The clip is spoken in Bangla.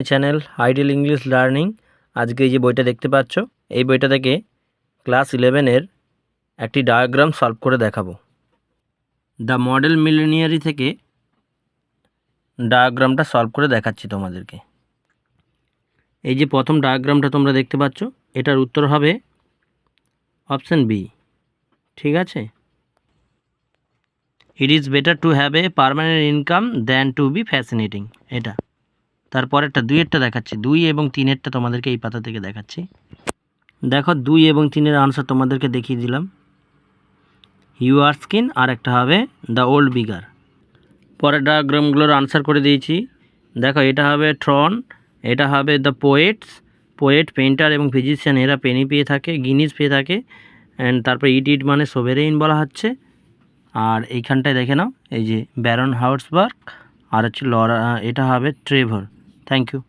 Channel ideal English learning. আজকে এই যে বইটা দেখতে পাচ্ছ, এই বইটা থেকে ক্লাস 11-এর একটি ডায়াগ্রাম সলভ করে দেখাবো। দ্য মডেল মিলিনিয়ারি থেকে ডায়াগ্রামটা সলভ করে দেখাচ্ছি তোমাদেরকে। এই যে প্রথম ডায়াগ্রামটা তোমরা দেখতে পাচ্ছ, এটার উত্তর হবে অপশান বি। ঠিক আছে, it is better to have a permanent income than to be fascinating. এটা তারপরেরটা 2-এরটা দেখাচ্ছি, 2 এবং 3-এরটা তোমাদেরকে এই পাতা থেকে দেখাচ্ছি। দেখো 2 এবং 3-এর আনসার তোমাদেরকে দেখিয়ে দিলাম, ইউ আর স্কিন, আর একটা হবে দ্য ওল্ড বিগার। পরের ডায়াগ্রামগুলোর আনসার করে দিয়েছি। দেখো এটা হবে ট্রন, এটা হবে দ্য পোয়েট, পেইন্টার এবং ফিজিশিয়ান, এরা পেনি পেয়ে থাকে, গিনিস পেয়ে থাকে। অ্যান্ড তারপরে ইট মানে সোভেরেইন বলা হচ্ছে। আর এইখানটায় দেখে নাও, এই যে ব্যারন হাউসবার্গ, আর হচ্ছে লরা, এটা হবে ট্রেভর। Thank you.